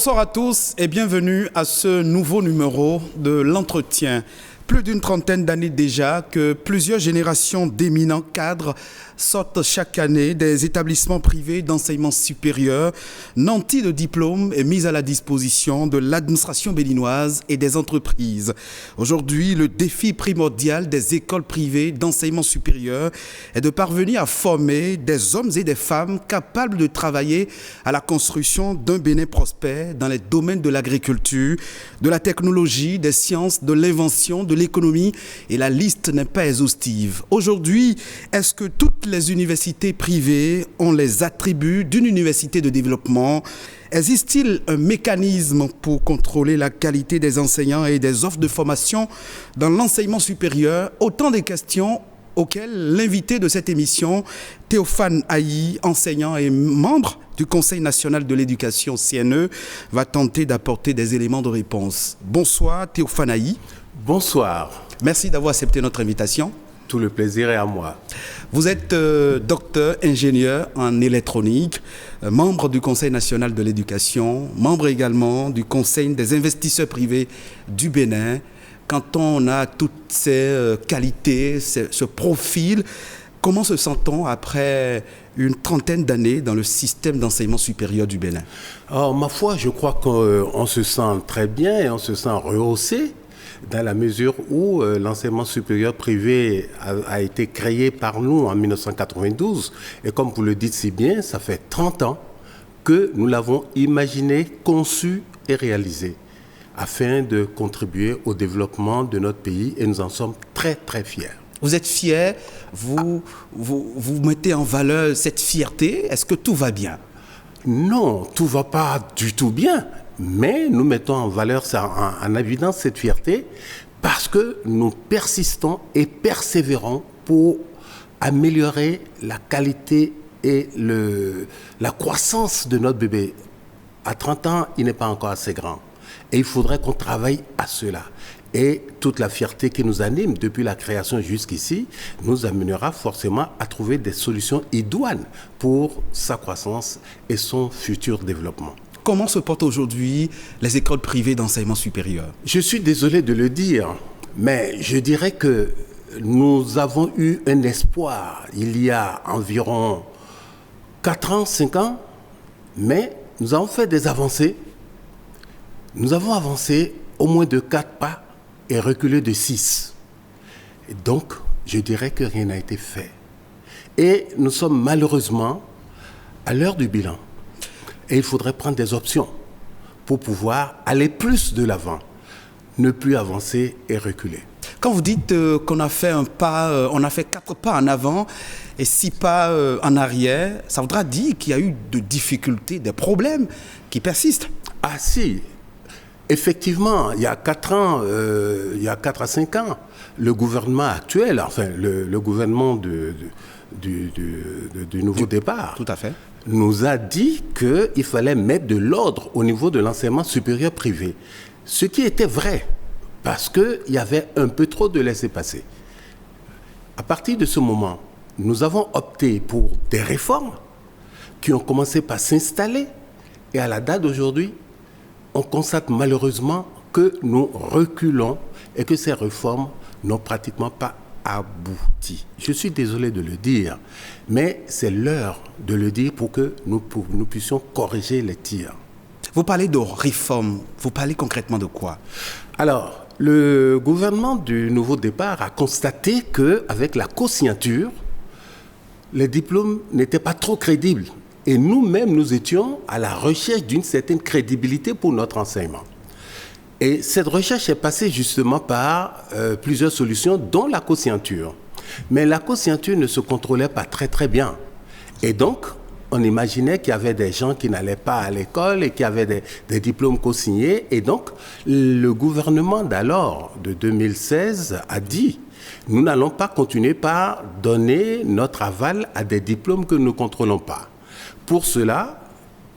Bonsoir à tous et bienvenue à ce nouveau numéro de l'entretien. Plus d'une trentaine d'années déjà que plusieurs générations d'éminents cadres sortent chaque année des établissements privés d'enseignement supérieur, nantis de diplômes et mis à la disposition de l'administration béninoise et des entreprises. Aujourd'hui, le défi primordial des écoles privées d'enseignement supérieur est de parvenir à former des hommes et des femmes capables de travailler à la construction d'un Bénin prospère dans les domaines de l'agriculture, de la technologie, des sciences, de l'invention, de l'économie, et la liste n'est pas exhaustive. Aujourd'hui, est-ce que toutes les universités privées ont les attributs d'une université de développement? Existe-t-il un mécanisme pour contrôler la qualité des enseignants et des offres de formation dans l'enseignement supérieur? Autant de questions auxquelles l'invité de cette émission, Théophane Ayi, enseignant et membre du Conseil national de l'éducation CNE, va tenter d'apporter des éléments de réponse. Bonsoir Théophane Ayi. Bonsoir. Merci d'avoir accepté notre invitation. Tout le plaisir est à moi. Vous êtes docteur ingénieur en électronique, membre du Conseil national de l'éducation, membre également du Conseil des investisseurs privés du Bénin. Quand on a toutes ces qualités, ce profil, comment se sent-on après une trentaine d'années dans le système d'enseignement supérieur du Bénin? Alors, ma foi, je crois qu'on se sent très bien et on se sent rehaussé dans la mesure où l'enseignement supérieur privé a été créé par nous en 1992. Et comme vous le dites si bien, ça fait 30 ans que nous l'avons imaginé, conçu et réalisé afin de contribuer au développement de notre pays, et nous en sommes très très fiers. Vous êtes fiers, vous mettez en valeur cette fierté. Est-ce que tout va bien? Non, tout ne va pas du tout bien. Mais nous mettons en valeur, en évidence cette fierté, parce que nous persistons et persévérons pour améliorer la qualité et la croissance de notre bébé. À 30 ans, il n'est pas encore assez grand. Et il faudrait qu'on travaille à cela. Et toute la fierté qui nous anime depuis la création jusqu'ici nous amènera forcément à trouver des solutions idoines pour sa croissance et son futur développement. Comment se portent aujourd'hui les écoles privées d'enseignement supérieur? Je suis désolé de le dire, mais je dirais que nous avons eu un espoir il y a environ 4 ans, 5 ans, mais nous avons fait des avancées. Nous avons avancé au moins de 4 pas et reculé de 6. Et donc, je dirais que rien n'a été fait. Et nous sommes malheureusement à l'heure du bilan. Et il faudrait prendre des options pour pouvoir aller plus de l'avant, ne plus avancer et reculer. Quand vous dites qu'on a fait un pas, on a fait 4 pas en avant et 6 pas en arrière, ça voudra dire qu'il y a eu de difficultés, des problèmes qui persistent. Ah si, effectivement, il y a 4 ans, il y a 4 à 5 ans, le gouvernement actuel, enfin le gouvernement du nouveau départ, tout à fait, nous a dit qu'il fallait mettre de l'ordre au niveau de l'enseignement supérieur privé. Ce qui était vrai, parce qu'il y avait un peu trop de laisser-passer. À partir de ce moment, nous avons opté pour des réformes qui ont commencé par s'installer. Et à la date d'aujourd'hui, on constate malheureusement que nous reculons et que ces réformes n'ont pratiquement pas abouti. Je suis désolé de le dire, mais c'est l'heure de le dire pour que nous puissions corriger les tirs. Vous parlez de réforme, vous parlez concrètement de quoi? Alors, le gouvernement du nouveau départ a constaté qu'avec la co-signature, les diplômes n'étaient pas trop crédibles. Et nous-mêmes, nous étions à la recherche d'une certaine crédibilité pour notre enseignement. Et cette recherche est passée justement par plusieurs solutions, dont la co-signature. Mais la co-signature ne se contrôlait pas très très bien. Et donc, on imaginait qu'il y avait des gens qui n'allaient pas à l'école et qui avaient des diplômes co-signés. Et donc, le gouvernement d'alors, de 2016, a dit « Nous n'allons pas continuer par donner notre aval à des diplômes que nous ne contrôlons pas. » Pour cela,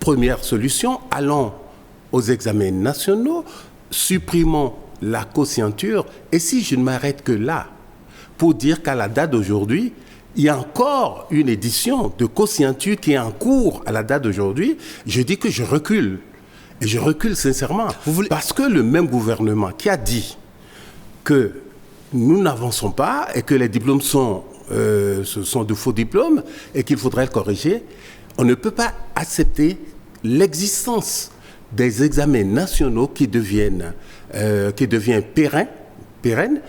première solution, allons aux examens nationaux, supprimons la co-signature. Et si je ne m'arrête que là, pour dire qu'à la date d'aujourd'hui, il y a encore une édition de co-signature qui est en cours à la date d'aujourd'hui, je dis que je recule. Et je recule sincèrement. Parce que le même gouvernement qui a dit que nous n'avançons pas et que les diplômes ce sont de faux diplômes et qu'il faudrait le corriger, on ne peut pas accepter l'existence des examens nationaux qui deviennent pérennes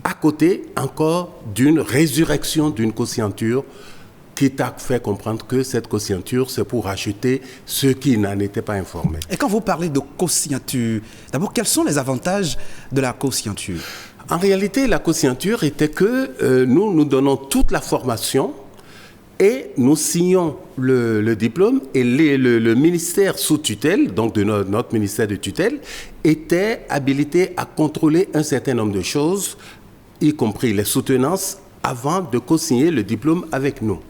à côté encore d'une résurrection d'une conscienture qui t'a fait comprendre que cette conscienture, c'est pour racheter ceux qui n'en étaient pas informés. Et quand vous parlez de conscienture, d'abord, quels sont les avantages de la conscienture? En réalité, la conscienture était que nous donnons toute la formation et nous signons le diplôme et le ministère sous tutelle, donc de notre ministère de tutelle, était habilité à contrôler un certain nombre de choses, y compris les soutenances, avant de co-signer le diplôme avec nous.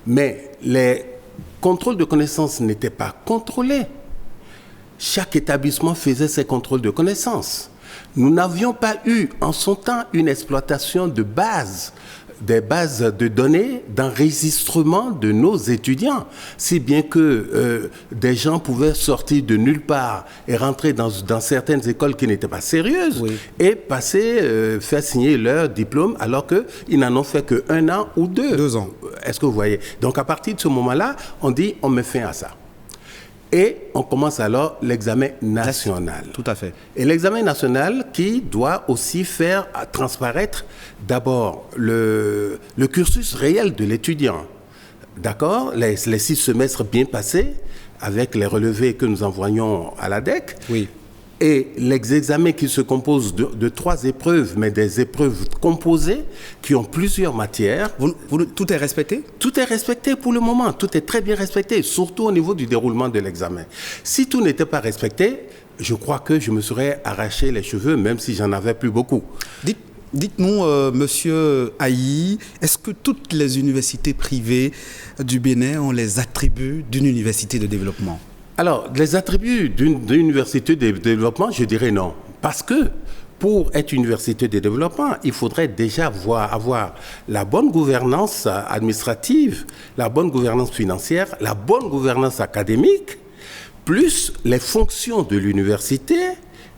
Mais les contrôles de connaissances n'étaient pas contrôlés. Chaque établissement faisait ses contrôles de connaissances. Nous n'avions pas eu en son temps une exploitation de bases, des bases de données d'enregistrement de nos étudiants, si bien que des gens pouvaient sortir de nulle part et rentrer dans certaines écoles qui n'étaient pas sérieuses et faire signer leur diplôme alors qu'ils n'en ont fait qu'un an ou deux. 2 ans. Est-ce que vous voyez? Donc à partir de ce moment-là, on dit on met fin à ça. Et on commence alors l'examen national. Tout à fait. Et l'examen national qui doit aussi faire transparaître d'abord le cursus réel de l'étudiant. D'accord? Les 6 semestres bien passés, avec les relevés que nous envoyons à l'ADEC. Oui. Et l'examen qui se compose de 3 épreuves, mais des épreuves composées qui ont plusieurs matières. Tout est respecté? Tout est respecté pour le moment. Tout est très bien respecté, surtout au niveau du déroulement de l'examen. Si tout n'était pas respecté, je crois que je me serais arraché les cheveux, même si j'en avais plus beaucoup. Dites-nous, monsieur Ayi, est-ce que toutes les universités privées du Bénin ont les attributs d'une université de développement? Alors, les attributs d'une université de développement, je dirais non. Parce que pour être université de développement, il faudrait déjà avoir la bonne gouvernance administrative, la bonne gouvernance financière, la bonne gouvernance académique, plus les fonctions de l'université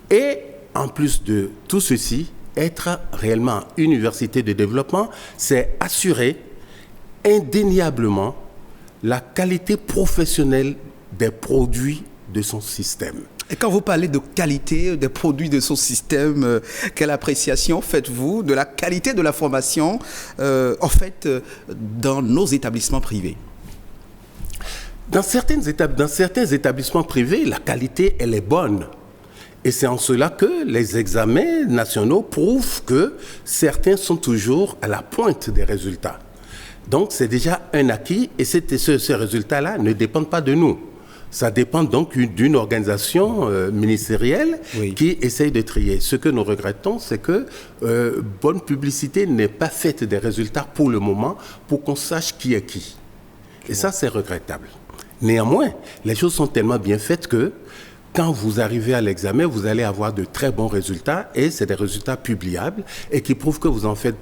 et, en plus de tout ceci, être réellement université de développement, c'est assurer indéniablement la qualité professionnelle des produits de son système. Et quand vous parlez de qualité des produits de son système, quelle appréciation faites-vous de la qualité de la formation dans nos établissements privés? Dans certains établissements privés, la qualité, elle est bonne. Et c'est en cela que les examens nationaux prouvent que certains sont toujours à la pointe des résultats. Donc, c'est déjà un acquis et ces résultats-là ne dépendent pas de nous. Ça dépend donc d'une organisation ministérielle qui essaye de trier. Ce que nous regrettons, c'est que bonne publicité n'est pas faite des résultats pour le moment pour qu'on sache qui est qui. Et ça, c'est regrettable. Néanmoins, les choses sont tellement bien faites que quand vous arrivez à l'examen, vous allez avoir de très bons résultats et c'est des résultats publiables et qui prouvent que vous en faites,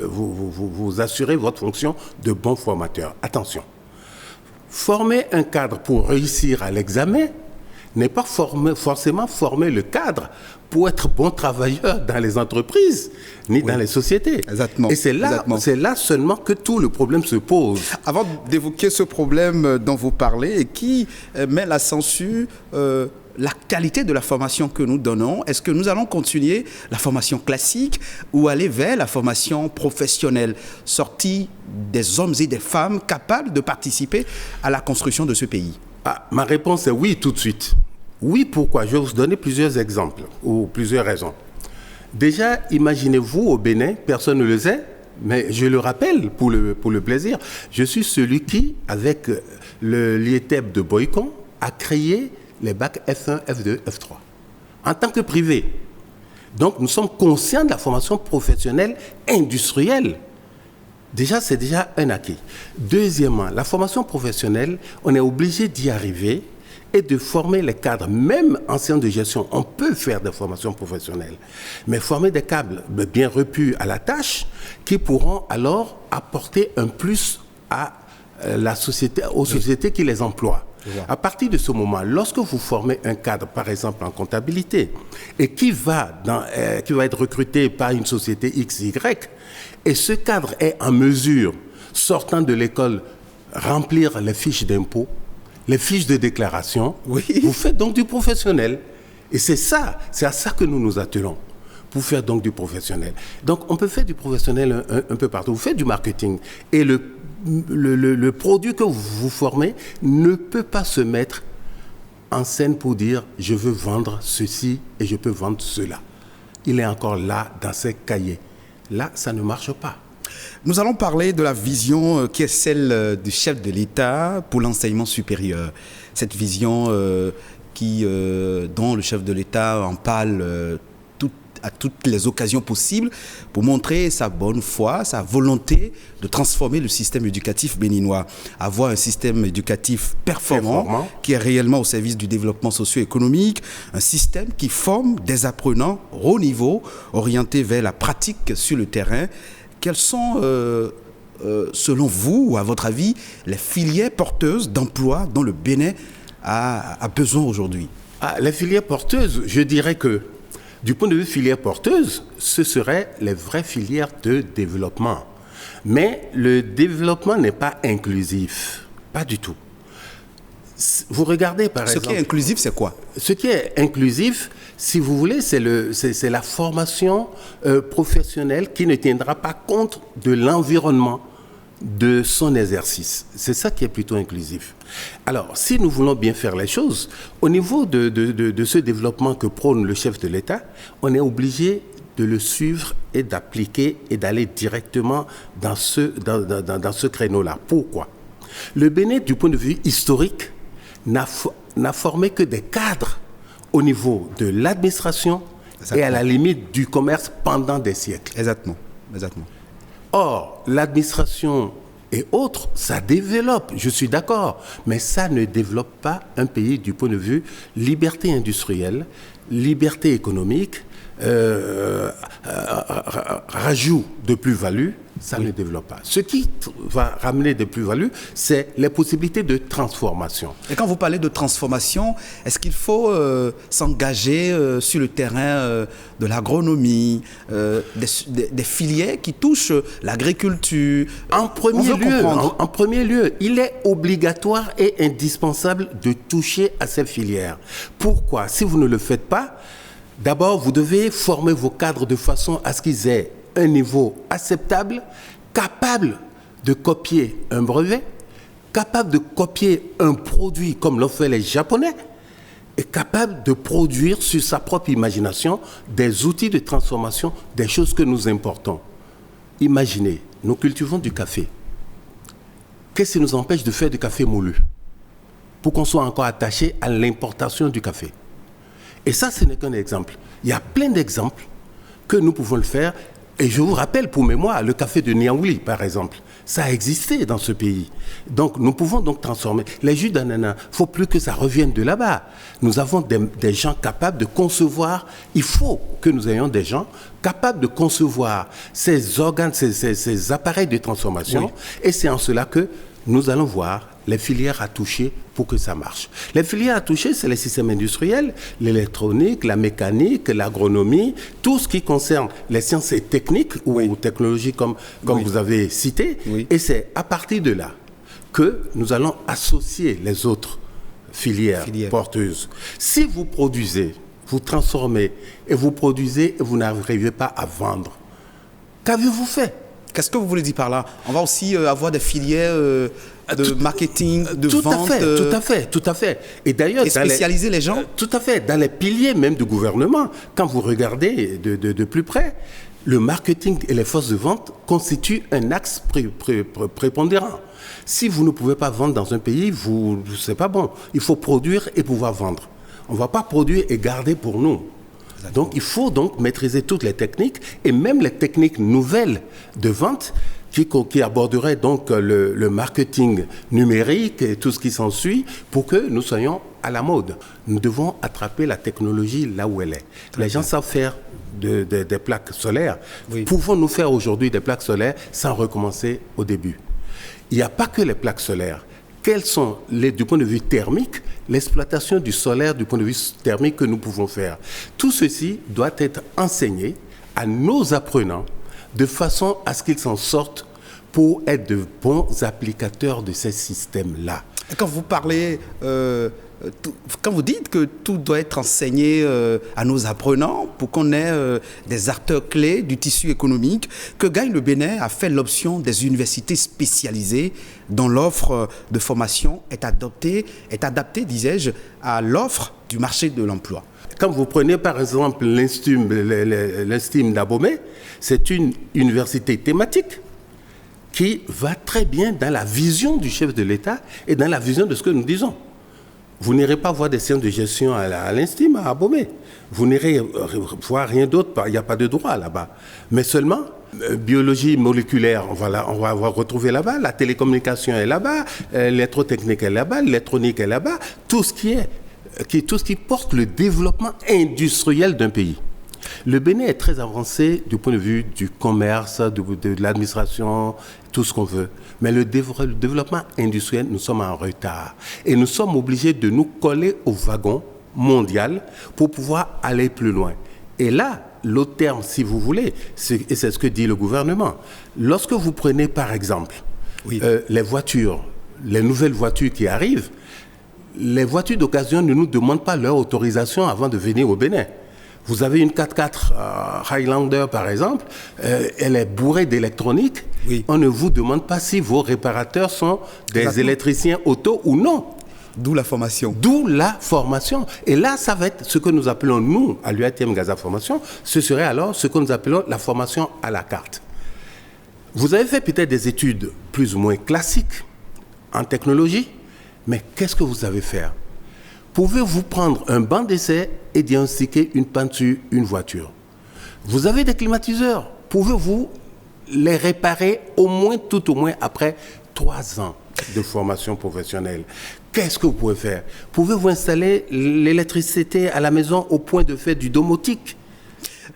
vous assurez votre fonction de bon formateur. Attention. Former un cadre pour réussir à l'examen n'est pas forcément former le cadre pour être bon travailleur dans les entreprises ni dans les sociétés. Exactement. Et c'est là seulement que tout le problème se pose. Avant d'évoquer ce problème dont vous parlez et qui met l'accent sur la qualité de la formation que nous donnons, est-ce que nous allons continuer la formation classique ou aller vers la formation professionnelle, sortie des hommes et des femmes capables de participer à la construction de ce pays? Ma réponse est oui tout de suite. Oui, pourquoi? Je vais vous donner plusieurs exemples ou plusieurs raisons. Déjà, imaginez-vous au Bénin, personne ne le sait, mais je le rappelle pour le plaisir, je suis celui qui, avec l'IETEB de Boycon, a créé les bacs F1, F2, F3, en tant que privé. Donc, nous sommes conscients de la formation professionnelle industrielle. Déjà, c'est déjà un acquis. Deuxièmement, la formation professionnelle, on est obligé d'y arriver et de former les cadres, même anciens de gestion. On peut faire des formations professionnelles, mais former des cadres bien repus à la tâche qui pourront alors apporter un plus à la société, aux sociétés qui les emploient. À partir de ce moment, lorsque vous formez un cadre, par exemple en comptabilité, et qui va être recruté par une société XY, et ce cadre est en mesure, sortant de l'école, remplir les fiches d'impôt, les fiches de déclaration, vous faites donc du professionnel. Et c'est à ça que nous nous attelons, pour faire donc du professionnel. Donc on peut faire du professionnel un peu partout. Vous faites du marketing. Et le produit que vous formez ne peut pas se mettre en scène pour dire « je veux vendre ceci et je peux vendre cela ». Il est encore là dans ces cahiers. Là, ça ne marche pas. Nous allons parler de la vision qui est celle du chef de l'État pour l'enseignement supérieur. Cette vision dont le chef de l'État en parle à toutes les occasions possibles pour montrer sa bonne foi, sa volonté de transformer le système éducatif béninois. Avoir un système éducatif performant qui est réellement au service du développement socio-économique, un système qui forme des apprenants au haut niveau, orientés vers la pratique sur le terrain. Quelles sont, selon vous, ou à votre avis, les filières porteuses d'emploi dont le Bénin a besoin aujourd'hui? Les filières porteuses, je dirais que, du point de vue filière porteuse, ce seraient les vraies filières de développement. Mais le développement n'est pas inclusif, pas du tout. Vous regardez par exemple... Ce qui est inclusif, c'est quoi? Ce qui est inclusif, si vous voulez, c'est la formation professionnelle qui ne tiendra pas compte de l'environnement de son exercice. C'est ça qui est plutôt inclusif. Alors, si nous voulons bien faire les choses, au niveau de ce développement que prône le chef de l'État, on est obligé de le suivre et d'appliquer et d'aller directement dans ce créneau-là. Pourquoi? Le Bénin, du point de vue historique, n'a formé que des cadres au niveau de l'administration et à la limite du commerce pendant des siècles. Exactement. Or, l'administration et autres, ça développe, je suis d'accord, mais ça ne développe pas un pays du point de vue liberté industrielle, liberté économique, rajout de plus-value, ça ne développe pas. Ce qui va ramener des plus-values, c'est les possibilités de transformation. Et quand vous parlez de transformation, est-ce qu'il faut s'engager sur le terrain de l'agronomie, des filières qui touchent l'agriculture? En premier lieu, il est obligatoire et indispensable de toucher à ces filières. Pourquoi? Si vous ne le faites pas, d'abord, vous devez former vos cadres de façon à ce qu'ils aient un niveau acceptable, capable de copier un brevet, capable de copier un produit comme l'ont fait les Japonais, et capable de produire sur sa propre imagination des outils de transformation, des choses que nous importons. Imaginez, nous cultivons du café. Qu'est-ce qui nous empêche de faire du café moulu? Pour qu'on soit encore attaché à l'importation du café. Et ça, ce n'est qu'un exemple. Il y a plein d'exemples que nous pouvons le faire. Et je vous rappelle, pour mémoire, le café de Niaouli, par exemple. Ça a existé dans ce pays. Donc, nous pouvons donc transformer. Les jus d'ananas, il ne faut plus que ça revienne de là-bas. Nous avons des gens capables de concevoir. Il faut que nous ayons des gens capables de concevoir ces organes, ces appareils de transformation. Oui. Et c'est en cela que nous allons voir les filières à toucher pour que ça marche. Les filières à toucher, c'est les systèmes industriels, l'électronique, la mécanique, l'agronomie, tout ce qui concerne les sciences et techniques ou technologies comme vous avez cité. Oui. Et c'est à partir de là que nous allons associer les autres filières porteuses. Si vous produisez, vous transformez et vous produisez et vous n'arrivez pas à vendre, qu'avez-vous fait? Qu'est-ce que vous voulez dire par là? On va aussi avoir des filières de marketing, de vente. Tout à fait. Et d'ailleurs, et spécialiser les gens. Tout à fait. Dans les piliers même du gouvernement, quand vous regardez de plus près, le marketing et les forces de vente constituent un axe prépondérant. Si vous ne pouvez pas vendre dans un pays, c'est pas bon. Il faut produire et pouvoir vendre. On ne va pas produire et garder pour nous. Donc, il faut donc maîtriser toutes les techniques et même les techniques nouvelles de vente qui aborderaient donc le marketing numérique et tout ce qui s'ensuit pour que nous soyons à la mode. Nous devons attraper la technologie là où elle est. Les gens savent faire des plaques solaires. Oui. Pouvons-nous faire aujourd'hui des plaques solaires sans recommencer au début? Il n'y a pas que les plaques solaires. quels sont, du point de vue thermique, l'exploitation du solaire du point de vue thermique que nous pouvons faire. Tout ceci doit être enseigné à nos apprenants de façon à ce qu'ils s'en sortent pour être de bons applicateurs de ces systèmes-là. Et quand vous parlez, quand vous dites que tout doit être enseigné à nos apprenants pour qu'on ait des acteurs clés du tissu économique, que gagne le Bénin a fait l'option des universités spécialisées dont l'offre de formation est adaptée, disais-je, à l'offre du marché de l'emploi. Quand vous prenez par exemple l'Institut d'Abomey, c'est une université thématique qui va très bien dans la vision du chef de l'État et dans la vision de ce que nous disons. Vous n'irez pas voir des sciences de gestion à l'Institut à Abomey. Vous n'irez voir rien d'autre, il n'y a pas de droit là-bas. Mais seulement, biologie moléculaire, on va retrouver là-bas, la télécommunication est là-bas, l'électrotechnique est là-bas, l'électronique est là-bas, tout ce qui porte le développement industriel d'un pays. Le Bénin est très avancé du point de vue du commerce, de l'administration, tout ce qu'on veut. Mais le développement industriel, nous sommes en retard. Et nous sommes obligés de nous coller au wagon mondial pour pouvoir aller plus loin. Et là, l'autre terme, si vous voulez, et c'est ce que dit le gouvernement. Lorsque vous prenez, par exemple, les voitures, les nouvelles voitures qui arrivent, les voitures d'occasion ne nous demandent pas leur autorisation avant de venir au Bénin. Vous avez une 4x4 Highlander, par exemple, elle est bourrée d'électronique. Oui. On ne vous demande pas si vos réparateurs sont des électriciens auto ou non. D'où la formation. D'où la formation. Et là, ça va être ce que nous appelons, nous, à l'UATM Gaza Formation, ce serait alors ce que nous appelons la formation à la carte. Vous avez fait peut-être des études plus ou moins classiques en technologie, mais qu'est-ce que vous savez faire ? Pouvez-vous prendre un banc d'essai et diagnostiquer une panne sur une voiture? Vous avez des climatiseurs. Pouvez-vous les réparer tout au moins après 3 ans de formation professionnelle? Qu'est-ce que vous pouvez faire? Pouvez-vous installer l'électricité à la maison au point de faire du domotique?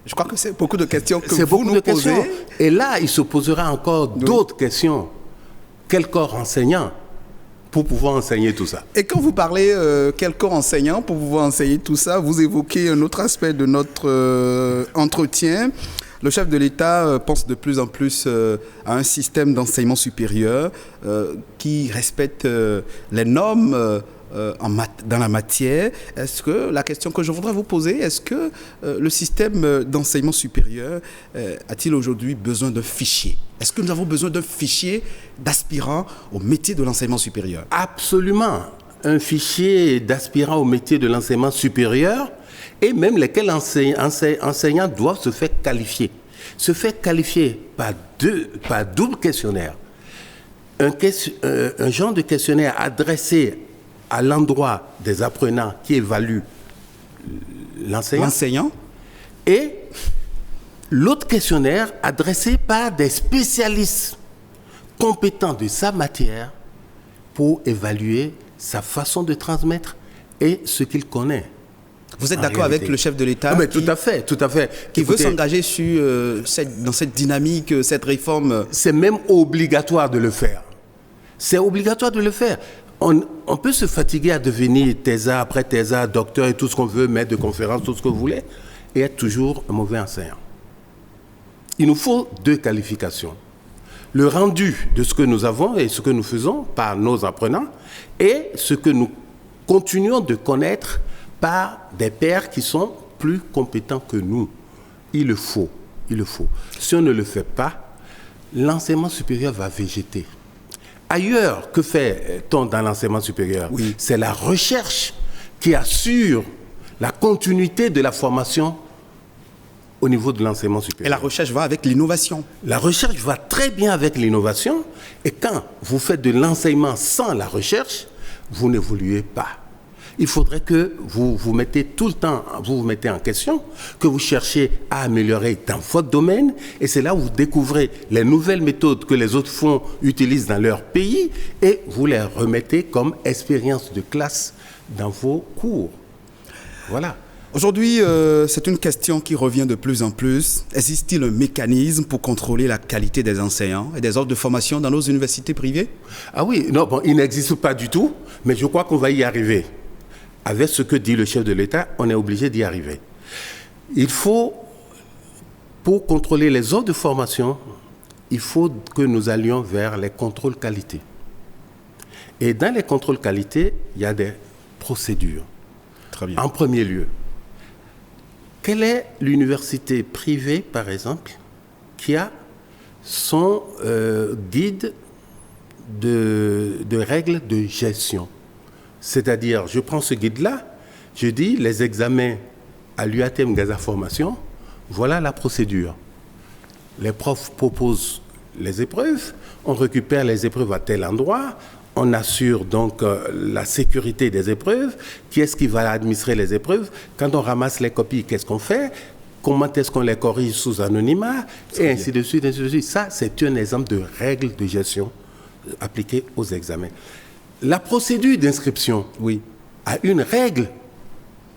Je crois que c'est beaucoup de questions que vous nous posez. Et là, il se posera encore d'autres questions. Quel corps enseignant pour pouvoir enseigner tout ça? Et quand vous parlez quel corps enseignant pour pouvoir enseigner tout ça, vous évoquez un autre aspect de notre entretien. Le chef de l'État pense de plus en plus à un système d'enseignement supérieur qui respecte les normes dans la matière. Est-ce que, la question que je voudrais vous poser, est-ce que le système d'enseignement supérieur a-t-il aujourd'hui besoin d'un fichier? Est-ce que nous avons besoin d'un fichier d'aspirants au métier de l'enseignement supérieur? Absolument. Un fichier d'aspirants au métier de l'enseignement supérieur, et même lesquels enseignants doivent se faire qualifier. Se faire qualifier par double questionnaire. Un genre de questionnaire adressé à l'endroit des apprenants qui évaluent l'enseignant. Et l'autre questionnaire adressé par des spécialistes compétents de sa matière pour évaluer sa façon de transmettre et ce qu'il connaît. Vous êtes d'accord avec le chef de l'État tout à fait. Qui veut s'engager dans cette dynamique, cette réforme? C'est même obligatoire de le faire. C'est obligatoire de le faire. On peut se fatiguer à devenir TESA après TESA, docteur et tout ce qu'on veut, maître de conférence, tout ce que vous voulez, et être toujours un mauvais enseignant. Il nous faut 2 qualifications. Le rendu de ce que nous avons et ce que nous faisons par nos apprenants et ce que nous continuons de connaître par des pairs qui sont plus compétents que nous. Il le faut. Si on ne le fait pas, l'enseignement supérieur va végéter. Ailleurs, que fait-on dans l'enseignement supérieur? C'est la recherche qui assure la continuité de la formation au niveau de l'enseignement supérieur. Et la recherche va avec l'innovation. La recherche va très bien avec l'innovation. Et quand vous faites de l'enseignement sans la recherche, vous n'évoluez pas. Il faudrait que vous vous mettez tout le temps, vous mettez en question, que vous cherchiez à améliorer dans votre domaine. Et c'est là où vous découvrez les nouvelles méthodes que les autres fonds utilisent dans leur pays et vous les remettez comme expérience de classe dans vos cours. Voilà. Aujourd'hui, c'est une question qui revient de plus en plus. Existe-t-il un mécanisme pour contrôler la qualité des enseignants et des offres de formation dans nos universités privées? Ah oui, non, bon, il n'existe pas du tout, mais je crois qu'on va y arriver. Avec ce que dit le chef de l'État, on est obligé d'y arriver. Il faut, pour contrôler les offres de formation, il faut que nous allions vers les contrôles qualité. Et dans les contrôles qualité, il y a des procédures. Très bien. En premier lieu, quelle est l'université privée, par exemple, qui a son guide de règles de gestion? C'est-à-dire, je prends ce guide-là, je dis les examens à l'UATM Gaza Formation, voilà la procédure. Les profs proposent les épreuves, on récupère les épreuves à tel endroit, on assure donc la sécurité des épreuves. Qui est-ce qui va administrer les épreuves? Quand on ramasse les copies, qu'est-ce qu'on fait? Comment est-ce qu'on les corrige sous anonymat? Et ainsi de suite, ainsi de suite. Ça, c'est un exemple de règles de gestion appliquées aux examens. La procédure d'inscription a une règle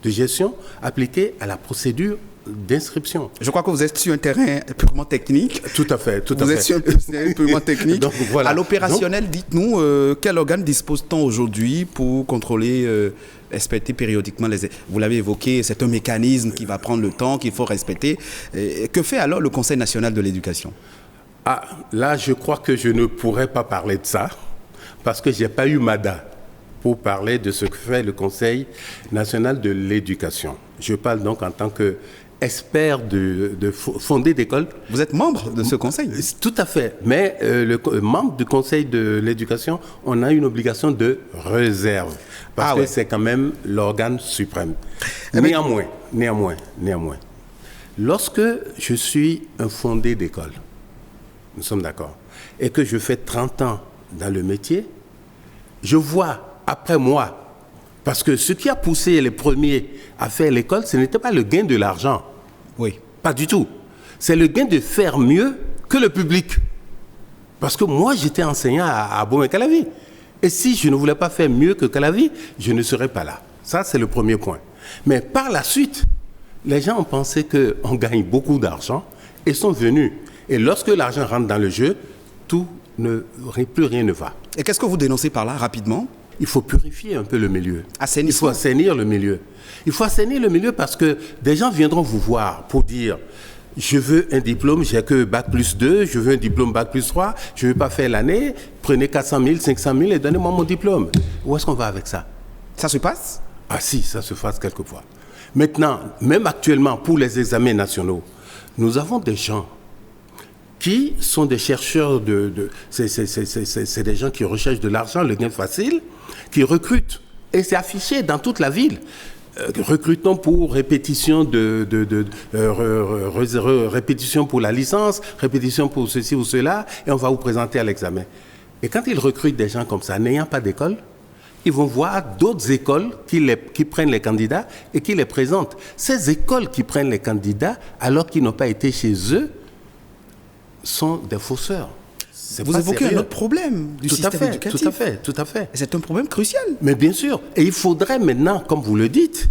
de gestion appliquée à la procédure d'inscription. Je crois que vous êtes sur un terrain purement technique. Tout à fait, tout à fait. Vous êtes sur un terrain purement technique. Donc, voilà. À l'opérationnel, dites-nous, quel organe dispose-t-on aujourd'hui pour contrôler, respecter périodiquement les... Vous l'avez évoqué, c'est un mécanisme qui va prendre le temps, qu'il faut respecter. Que fait alors le Conseil national de l'éducation? Ah, là, je crois que je ne pourrais pas parler de ça, parce que je n'ai pas eu mandat pour parler de ce que fait le Conseil national de l'éducation. Je parle donc en tant que expert de fondé d'école. Vous êtes membre de ce conseil? Tout à fait. Mais membre du conseil de l'éducation, on a une obligation de réserve. Parce que c'est quand même l'organe suprême. Néanmoins, lorsque je suis un fondé d'école, nous sommes d'accord, et que je fais 30 ans dans le métier, je vois après moi, parce que ce qui a poussé les premiers à faire l'école, ce n'était pas le gain de l'argent. Oui. Pas du tout. C'est le gain de faire mieux que le public. Parce que moi, j'étais enseignant à Bomé-Calavi. Et si je ne voulais pas faire mieux que Calavi, je ne serais pas là. Ça, c'est le premier point. Mais par la suite, les gens ont pensé qu'on gagne beaucoup d'argent et sont venus. Et lorsque l'argent rentre dans le jeu, plus rien ne va. Et qu'est-ce que vous dénoncez par là, rapidement? Il faut purifier un peu le milieu. Il faut assainir le milieu. Il faut assainir le milieu parce que des gens viendront vous voir pour dire « Je veux un diplôme, j'ai que Bac plus 2, je veux un diplôme Bac plus 3, je ne veux pas faire l'année, prenez 400 000, 500 000 et donnez-moi mon diplôme. » Où est-ce qu'on va avec ça? Ça se passe? Ah si, ça se passe quelquefois. Maintenant, même actuellement, pour les examens nationaux, nous avons des gens qui sont des chercheurs c'est des gens qui recherchent de l'argent, le gain facile, qui recrutent. Et c'est affiché dans toute la ville. Recrutons pour répétition répétition pour la licence, répétition pour ceci ou cela, et on va vous présenter à l'examen. Et quand ils recrutent des gens comme ça, n'ayant pas d'école, ils vont voir d'autres écoles qui prennent les candidats et qui les présentent. Ces écoles qui prennent les candidats, alors qu'ils n'ont pas été chez eux, sont des fausseurs. Vous évoquez un autre problème du système éducatif. Tout à fait. C'est un problème crucial. Mais bien sûr. Et il faudrait maintenant, comme vous le dites,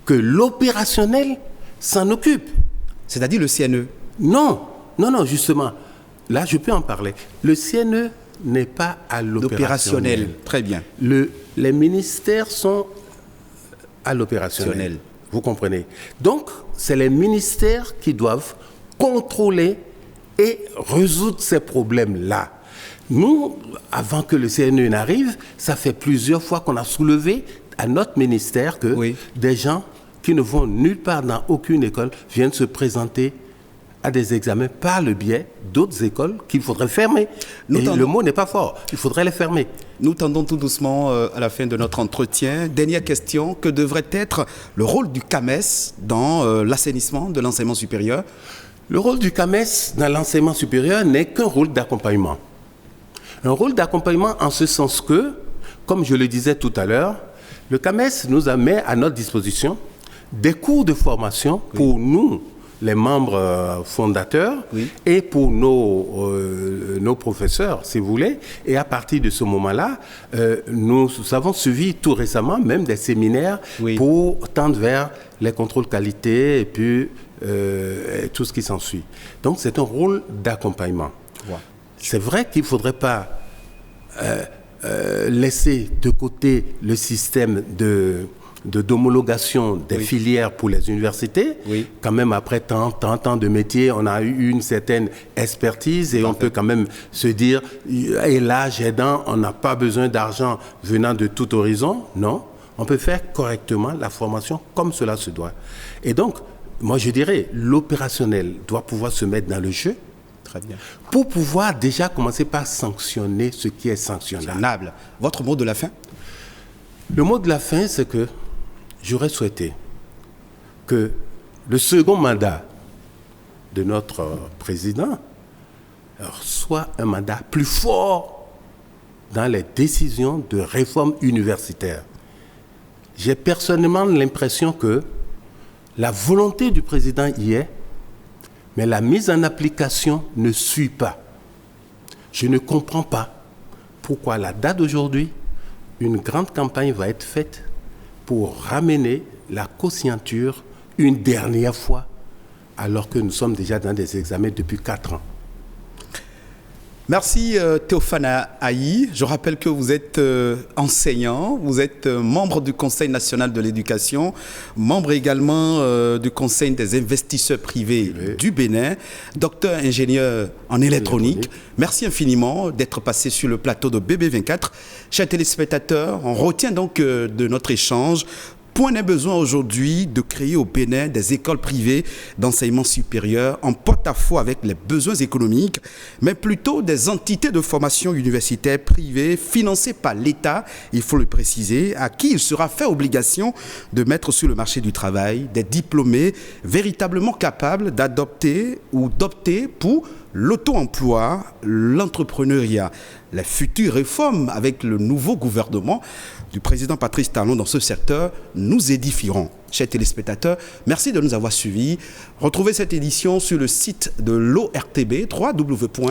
que l'opérationnel s'en occupe. C'est-à-dire le CNE? Non, justement. Là, je peux en parler. Le CNE n'est pas à l'opérationnel. Très bien. Les ministères sont à l'opérationnel. Vous comprenez? Donc, c'est les ministères qui doivent contrôler et résoudre ces problèmes-là. Nous, avant que le CNE n'arrive, ça fait plusieurs fois qu'on a soulevé à notre ministère que des gens qui ne vont nulle part dans aucune école viennent se présenter à des examens par le biais d'autres écoles qu'il faudrait fermer. Le mot n'est pas fort, il faudrait les fermer. Nous tendons tout doucement à la fin de notre entretien. Dernière question, que devrait être le rôle du CAMES dans l'assainissement de l'enseignement supérieur? Le rôle du CAMES dans l'enseignement supérieur n'est qu'un rôle d'accompagnement. Un rôle d'accompagnement en ce sens que, comme je le disais tout à l'heure, le CAMES nous a mis à notre disposition des cours de formation pour nous les membres fondateurs et pour nos professeurs, si vous voulez. Et à partir de ce moment-là, nous avons suivi tout récemment même des séminaires pour tendre vers les contrôles qualité et puis tout ce qui s'ensuit. Donc c'est un rôle d'accompagnement. C'est vrai qu'il ne faudrait pas laisser de côté le système d'homologation des filières pour les universités. Quand même, après tant de métiers, on a eu une certaine expertise et on peut quand même se dire, et l'âge aidant, on n'a pas besoin d'argent venant de tout horizon. Non, on peut faire correctement la formation comme cela se doit. Et donc, moi je dirais, l'opérationnel doit pouvoir se mettre dans le jeu. Très bien. Pour pouvoir déjà commencer par sanctionner ce qui est sanctionnable. Votre mot de la fin? Le mot de la fin, c'est que j'aurais souhaité que le second mandat de notre président soit un mandat plus fort dans les décisions de réforme universitaire. J'ai personnellement l'impression que la volonté du président y est, mais la mise en application ne suit pas. Je ne comprends pas pourquoi à la date d'aujourd'hui, une grande campagne va être faite pour ramener la co-signature une dernière fois, alors que nous sommes déjà dans des examens depuis 4 ans. Merci Théophane Ayi. Je rappelle que vous êtes enseignant, vous êtes membre du Conseil national de l'éducation, membre également du Conseil des investisseurs privés du Bénin, docteur ingénieur en électronique. Merci infiniment d'être passé sur le plateau de BB24. Chers téléspectateurs, on retient donc de notre échange. Point n'est besoin aujourd'hui de créer au Bénin des écoles privées d'enseignement supérieur en porte-à-faux avec les besoins économiques, mais plutôt des entités de formation universitaire privées financées par l'État, il faut le préciser, à qui il sera fait obligation de mettre sur le marché du travail des diplômés véritablement capables d'adopter ou d'opter pour l'auto-emploi, l'entrepreneuriat. Les futures réformes avec le nouveau gouvernement du président Patrice Talon dans ce secteur nous édifieront. Chers téléspectateurs, merci de nous avoir suivis. Retrouvez cette édition sur le site de l'ORTB, www.ortb.bj.